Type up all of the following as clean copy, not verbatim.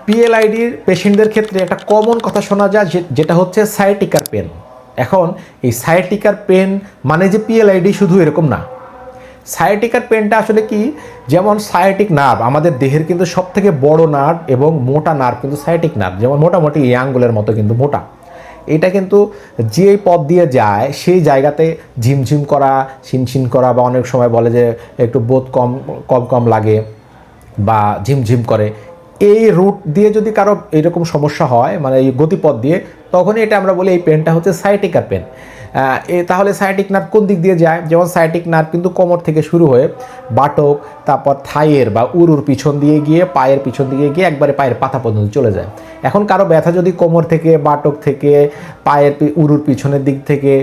পিএলআইডির পেশেন্টদের ক্ষেত্রে একটা কমন কথা শোনা যায় যেটা হচ্ছে সায়াটিকার পেন। এখন এই সায়াটিকার পেন মানে যে পিএলআইডি শুধু এরকম না। সায়াটিকার পেনটা আসলে কি, যেমন সায়াটিক নার্ভ আমাদের দেহের কিন্তু সবথেকে বড় নার্ভ এবং মোটা নার্ভ কিন্তু সায়াটিক নার্ভ, যেমন মোটামুটি এই আঙ্গুলের মতো কিন্তু মোটা। এটা কিন্তু যে পথ দিয়ে যায় সেই জায়গাতে ঝিমঝিম করা, শিনশিন করা, বা অনেক সময় বলে যে একটু বোধ কম কম কম লাগে বা ঝিমঝিম করে, এই রুট দিয়ে যদি কারো এরকম সমস্যা হয় মানে এই গতিপথ দিয়ে, তখনই এটা আমরা বলি এই পেনটা হচ্ছে সায়াটিকার পেন। তাহলে সায়াটিক নার্ভ কোন দিক দিয়ে যায়? যেমন সায়াটিক নার্ভ কিন্তু কোমর থেকে শুরু হয়ে বাটক, তারপর থাইয়ের বা উরুর পিছন দিয়ে গিয়ে পায়ের পিছন দিকে গিয়ে একবারে পায়ের পাতা পর্যন্ত চলে যায়। এখন কারো ব্যথা যদি কোমর থেকে, বাটক থেকে, পায়ের উরুর পিছনের দিক থেকে,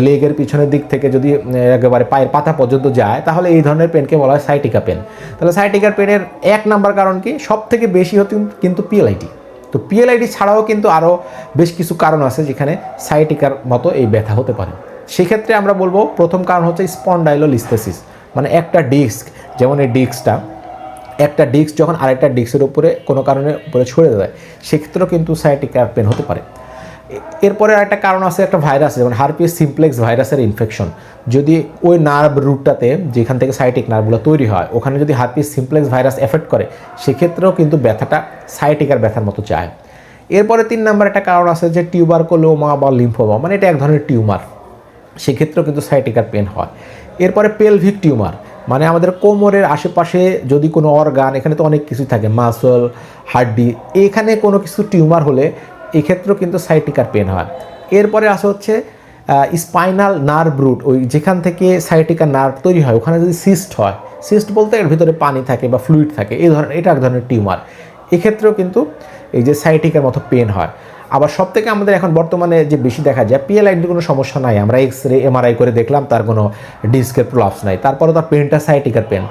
লেগের পিছনের দিক থেকে যদি একেবারে পায়ের পাতা পর্যন্ত যায়, তাহলে এই ধরনের পেনকে বলা হয় সায়াটিকা পেন। তাহলে সায়াটিকার পেনের এক নাম্বার কারণ কি? সব থেকে বেশি হতে কিন্তু পিএলআইডি। তো পিএলআইডি ছাড়াও কিন্তু আরও বেশ কিছু কারণ আছে যেখানে সায়াটিকার মতো এই ব্যথা হতে পারে। সেক্ষেত্রে আমরা বলবো প্রথম কারণ হচ্ছে স্পন্ডাইলোলিস্থেসিস, মানে একটা ডিস্ক, যেমন এই ডিস্কটা, একটা ডিস্ক যখন আরেকটা ডিস্কের উপরে কোনো কারণে উপরে ছড়ে যায়, সেক্ষেত্রেও কিন্তু সায়াটিকার পেন হতে পারে। এরপরে আরেকটা কারণ আছে, একটা ভাইরাস, যেমন হারপিস সিমপ্লেক্স ভাইরাসের ইনফেকশন। যদি ওই নার্ভ রুটটাতে যেখান থেকে সায়াটিক নার্ভগুলো তৈরি হয়, ওখানে যদি হারপিস সিমপ্লেক্স ভাইরাস এফেক্ট করে, সেক্ষেত্রেও কিন্তু ব্যথাটা সায়াটিকার ব্যথার মতো যায়। এরপরে 3 নাম্বার একটা কারণ আছে যে টিউবারকুলোমা বা লিম্ফোমা, মানে এটা এক ধরনের টিউমার, সেক্ষেত্রেও কিন্তু সায়াটিকার পেন হয়। এরপরে পেলভিক টিউমার, মানে আমাদের কোমরের আশেপাশে যদি কোনো অর্গান, এখানে তো অনেক কিছু থাকে, মাসল, হাড্ডি, এখানে কোনো কিছু টিউমার হলে এক্ষেত্রেও কিন্তু সায়াটিকার পেন হয়। এরপরে আসে হচ্ছে স্পাইনাল নার্ভ রুট, ওই যেখান থেকে সায়াটিকার নার্ভ তৈরি হয় ওখানে যদি সিস্ট হয়, সিস্ট বলতে এর ভিতরে পানি থাকে বা ফ্লুইড থাকে, এই ধরনের, এটা এক ধরনের টিউমার, এক্ষেত্রেও কিন্তু এই যে সায়াটিকার মতো পেন হয়। আবার সব থেকে আমাদের এখন বর্তমানে যে বেশি দেখা যায়, পিএলআইডির কোনো সমস্যা নাই, আমরা এক্সরে এমআরআই করে দেখলাম তার কোনো ডিস্কের প্রলাপস নাই, তারপরে তার পেনটা সায়াটিকার পেন।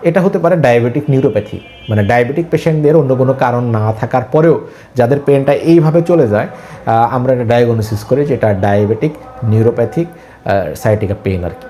এটা হতে পারে ডায়াবেটিক নিউরোপ্যাথি, মানে ডায়াবেটিক পেশেন্টদের অন্য কোনো কারণ না থাকার পরেও যাদের পেনটা এইভাবে চলে যায়, আমরা এটা ডায়াগনোসিস করি যে এটা ডায়াবেটিক নিউরোপ্যাথিক সায়াটিকা পেন আর কি।